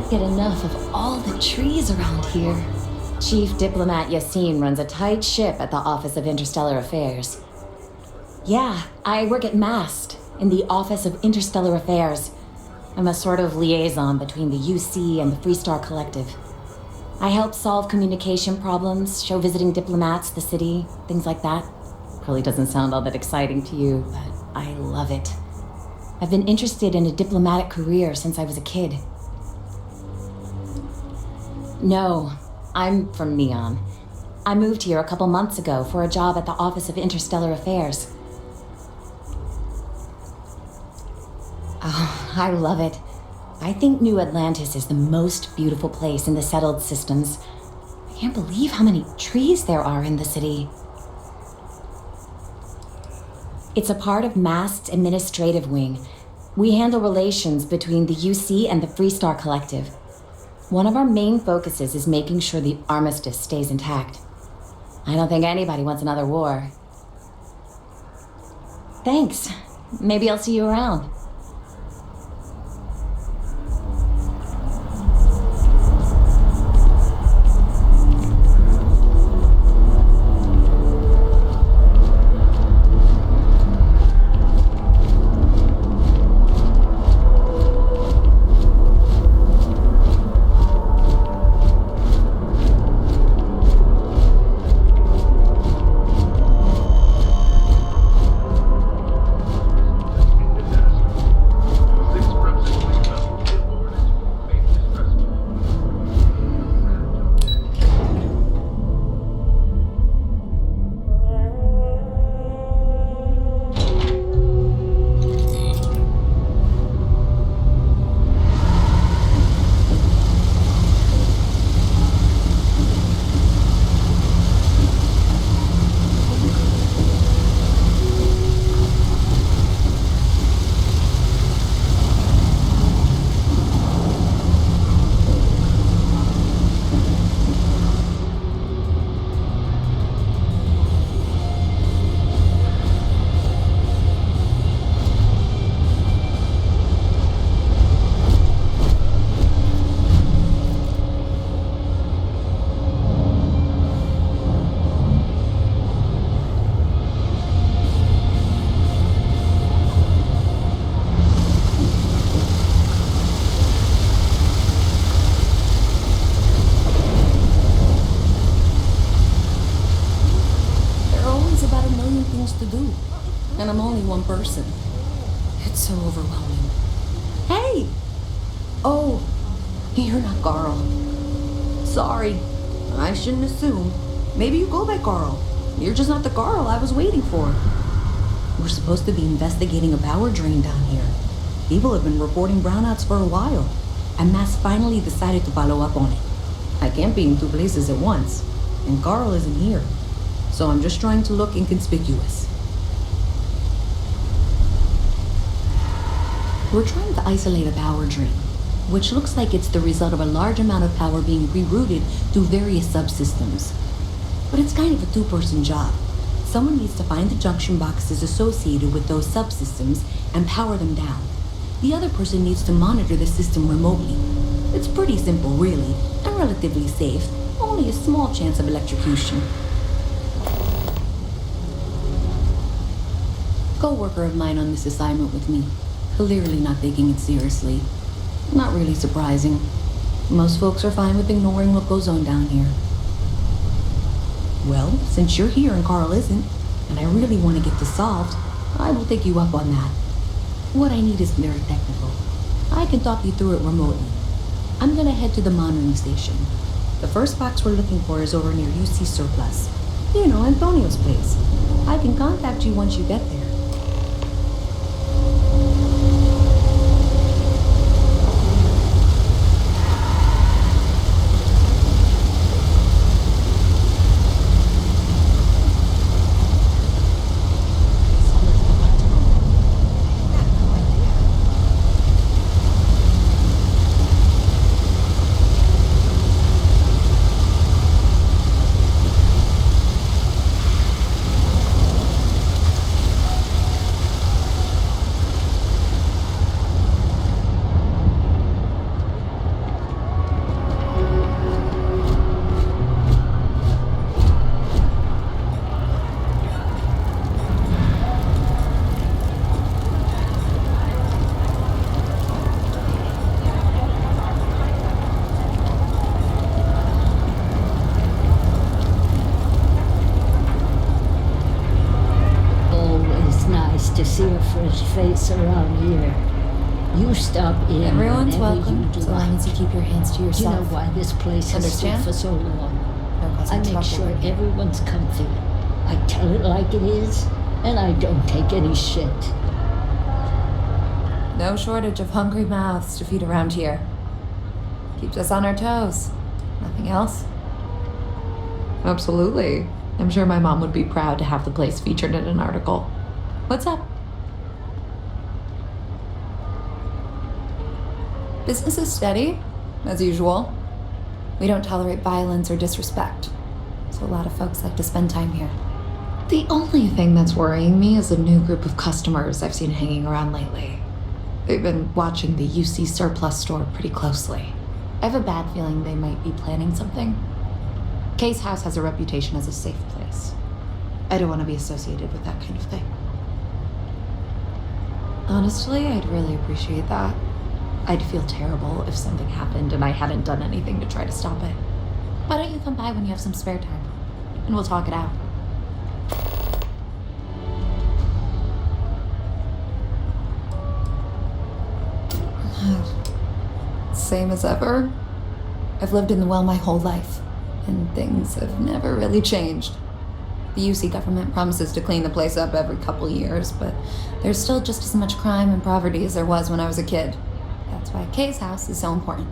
can't get enough of all the trees around here. Chief Diplomat Yassine runs a tight ship at the Office of Interstellar Affairs. Yeah, I work at MAST, in the Office of Interstellar Affairs. I'm a sort of liaison between the UC and the Freestar Collective. I help solve communication problems, show visiting diplomats the city, things like that. Probably doesn't sound all that exciting to you, but I love it. I've been interested in a diplomatic career since I was a kid. No, I'm from Neon. I moved here a couple months ago for a job at the Office of Interstellar Affairs. Oh, I love it. I think New Atlantis is the most beautiful place in the settled systems. I can't believe how many trees there are in the city. It's a part of MAST's administrative wing. We handle relations between the UC and the Freestar Collective. One of our main focuses is making sure the armistice stays intact. I don't think anybody wants another war. Thanks. Maybe I'll see you around. And I'm only one person. It's so overwhelming. Hey! Oh, you're not Carl. Sorry, I shouldn't assume. Maybe you go by Carl. You're just not the Carl I was waiting for. We're supposed to be investigating a power drain down here. People have been reporting brownouts for a while, and Mass finally decided to follow up on it. I can't be in two places at once, and Carl isn't here, so I'm just trying to look inconspicuous. We're trying to isolate a power drain, which looks like it's the result of a large amount of power being rerouted through various subsystems. But it's kind of a two-person job. Someone needs to find the junction boxes associated with those subsystems and power them down. The other person needs to monitor the system remotely. It's pretty simple, really, and relatively safe. Only a small chance of electrocution. Co-worker of mine on this assignment with me. Clearly not taking it seriously. Not really surprising. Most folks are fine with ignoring what goes on down here. Well, since you're here and Carl isn't, and I really want to get this solved, I will take you up on that. What I need isn't very technical. I can talk you through it remotely. I'm gonna head to the monitoring station. The first box we're looking for is over near UC Surplus. You know, Antonio's place. I can contact you once you get there. to see a fresh face around here. You stop in Everyone's whenever welcome, you'd as long as you like. keep your hands to You yourself. know why this place has stood Understand? for so long. No causing I make trouble. sure everyone's comfy. I tell it like it is, and I don't take any shit. No shortage of hungry mouths to feed around here. Keeps us on our toes. Nothing else? Absolutely. I'm sure my mom would be proud to have the place featured in an article. What's up? Business is steady, as usual. We don't tolerate violence or disrespect, so a lot of folks like to spend time here. The only thing that's worrying me is a new group of customers I've seen hanging around lately. They've been watching the UC surplus store pretty closely. I have a bad feeling they might be planning something. Case House has a reputation as a safe place. I don't want to be associated with that kind of thing. Honestly, I'd really appreciate that. I'd feel terrible if something happened and I hadn't done anything to try to stop it. Why don't you come by when you have some spare time? And we'll talk it out. Same as ever. I've lived in the well my whole life, and things have never really changed. The UC government promises to clean the place up every couple years, but there's still just as much crime and poverty as there was when I was a kid. That's why Kay's house is so important.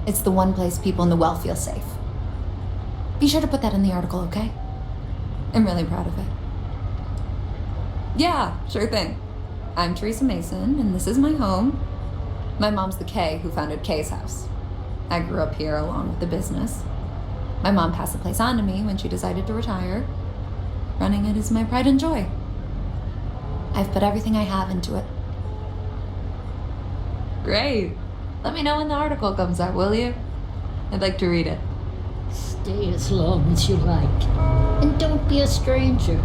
It's the one place people in the well feel safe. Be sure to put that in the article, okay? I'm really proud of it. Yeah, sure thing. I'm Teresa Mason, and this is my home. My mom's the Kay who founded Kay's house. I grew up here along with the business. My mom passed the place on to me when she decided to retire. Running it is my pride and joy. I've put everything I have into it. Great. Let me know when the article comes out, will you? I'd like to read it. Stay as long as you like. And don't be a stranger.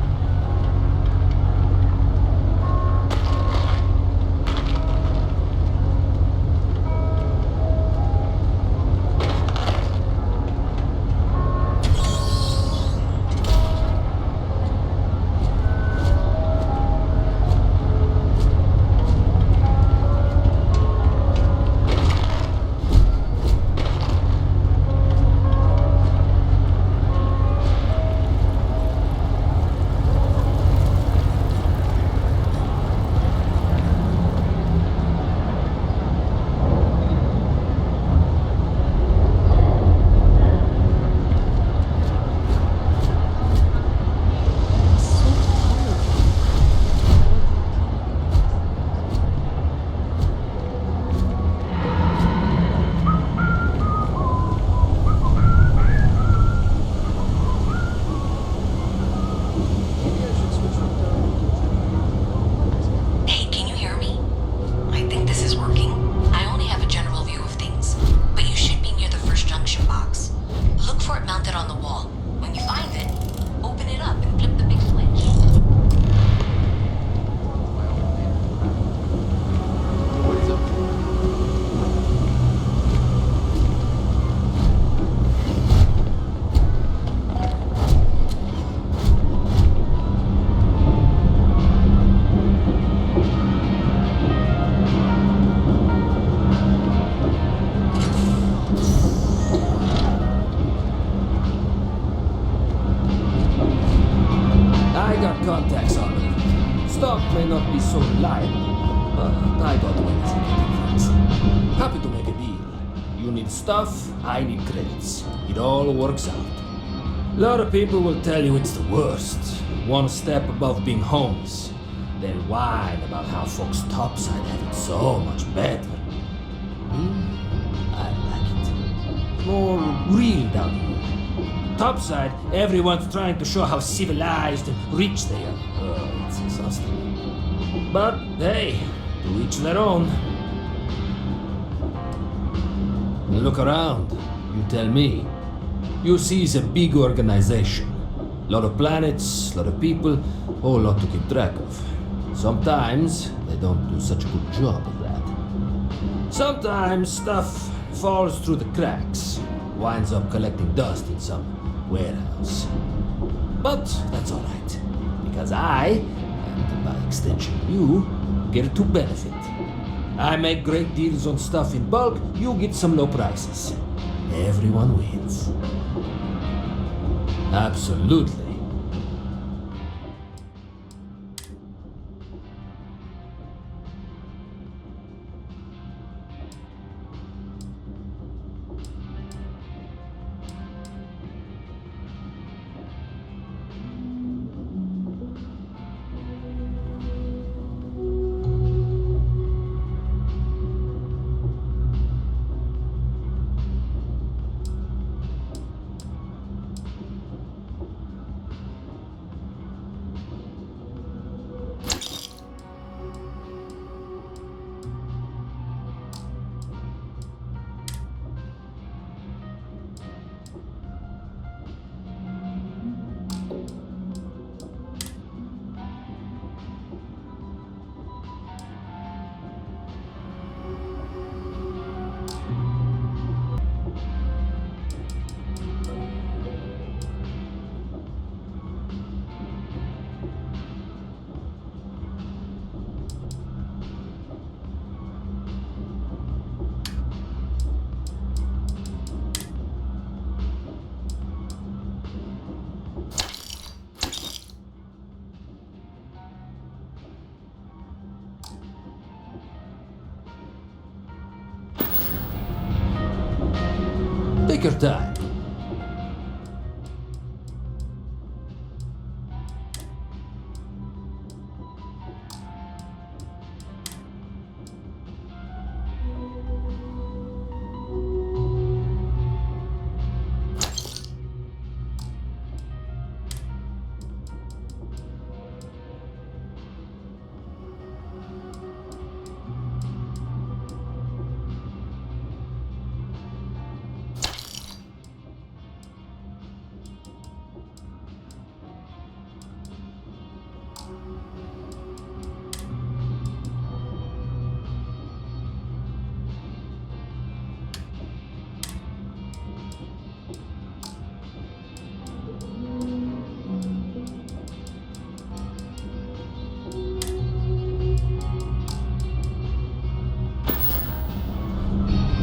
Contacts on it. Stock may not be so reliable, but I got ways of getting friends. Happy to make a deal. You need stuff, I need credits. It all works out. A lot of people will tell you it's the worst. One step above being homeless. They'll whine about how folks topside have it so much better. I like it. More real down here. Topside, everyone's trying to show how civilized and rich they are. Oh, it's exhausting. But hey, to each their own. Look around. You tell me. UC is a big organization. Lot of planets, lot of people, whole lot to keep track of. Sometimes they don't do such a good job of that. Sometimes stuff falls through the cracks, winds up collecting dust in some warehouse. But that's alright, because I am and by extension, you get to benefit. I make great deals on stuff in bulk, you get some low prices. Everyone wins. Absolutely. Take your time.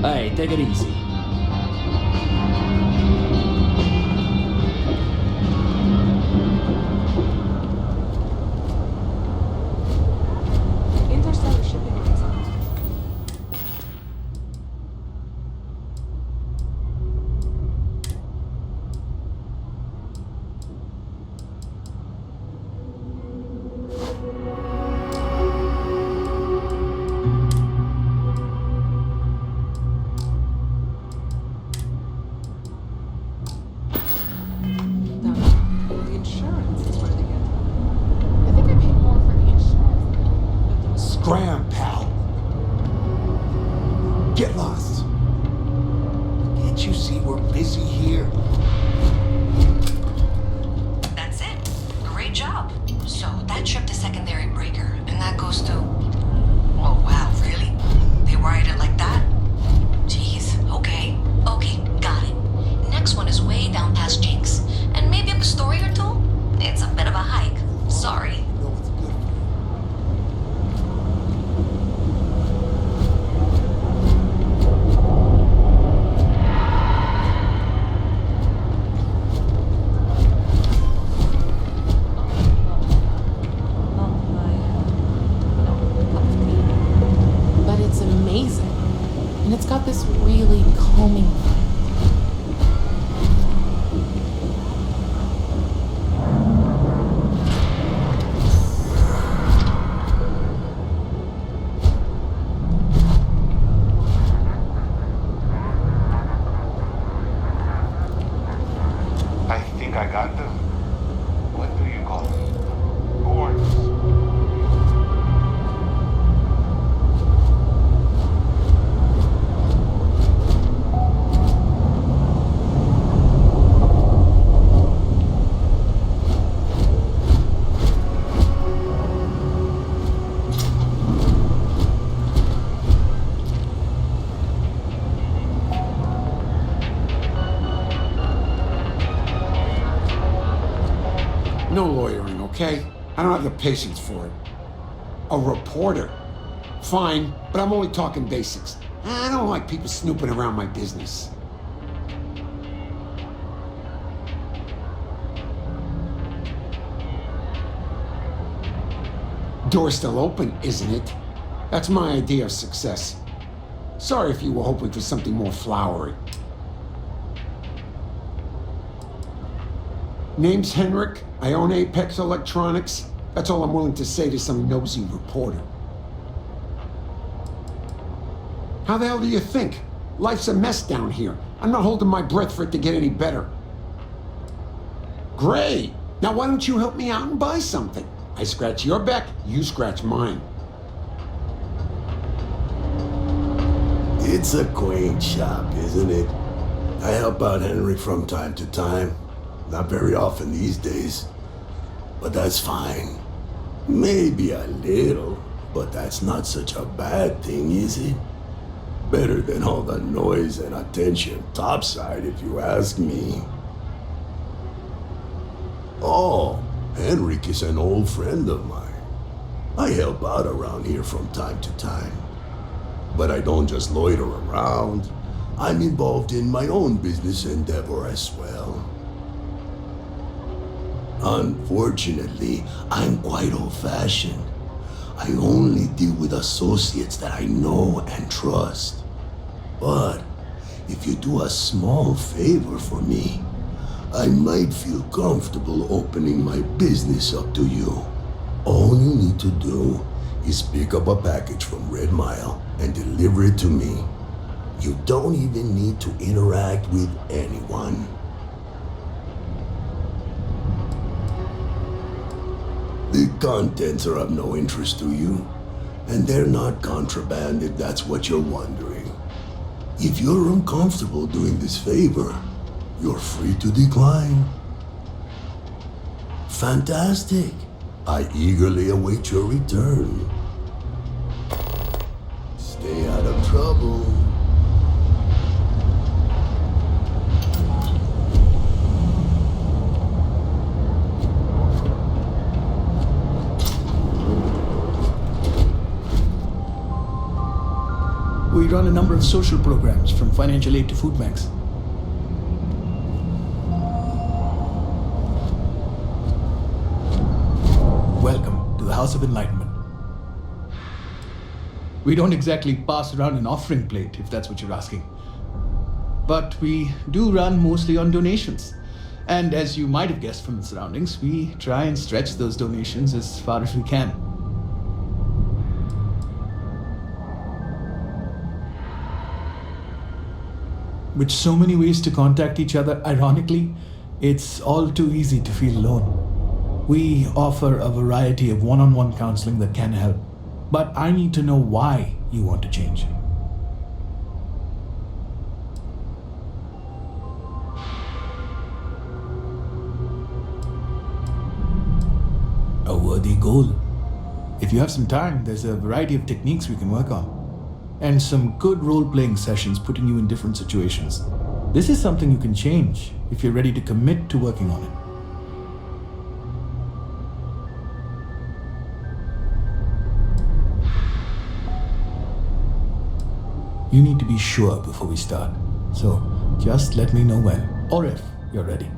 Hey, take it easy. Interstellar shipping is on. The insurance is running it. I think I paid more for the insurance. Scram, pal. Get lost. Can't you see we're busy here? That's it. Great job. So that trip to secondary breaker, and that goes to... Oh, wow, really? They wired it like that? Jeez, okay. Okay, got it. Next one is way down past Jinx. And maybe up a story or two? It's a bit of a hike. Sorry. No, it's good. But it's amazing. And it's got this really calming vibe. I think I got them. What do you call them? Horns. No lawyering, okay? I don't have the patience for it. A reporter? Fine, but I'm only talking basics. I don't like people snooping around my business. Door's still open, isn't it? That's my idea of success. Sorry if you were hoping for something more flowery. Name's Henrik. I own Apex Electronics. That's all I'm willing to say to some nosy reporter. How the hell do you think? Life's a mess down here. I'm not holding my breath for it to get any better. Great! Now why don't you help me out and buy something? I scratch your back, you scratch mine. It's a quaint shop, isn't it? I help out Henry from time to time. Not very often these days. But that's fine. Maybe a little, but that's not such a bad thing, is it? Better than all the noise and attention topside, if you ask me. Oh, Henrik is an old friend of mine. I help out around here from time to time. But I don't just loiter around. I'm involved in my own business endeavor as well. Unfortunately, I'm quite old-fashioned. I only deal with associates that I know and trust. But if you do a small favor for me, I might feel comfortable opening my business up to you. All you need to do is pick up a package from Red Mile and deliver it to me. You don't even need to interact with anyone. The contents are of no interest to you, and they're not contraband if that's what you're wondering. If you're uncomfortable doing this favor, you're free to decline. Fantastic. I eagerly await your return. Stay out of trouble. We run a number of social programs, from financial aid to food banks. Welcome to the House of Enlightenment. We don't exactly pass around an offering plate, if that's what you're asking. But we do run mostly on donations. And as you might have guessed from the surroundings, we try and stretch those donations as far as we can. With so many ways to contact each other, ironically, it's all too easy to feel alone. We offer a variety of one-on-one counseling that can help, but I need to know why you want to change. A worthy goal. If you have some time, there's a variety of techniques we can work on. And some good role-playing sessions putting you in different situations. This is something you can change if you're ready to commit to working on it. You need to be sure before we start. So just let me know when, or if you're ready.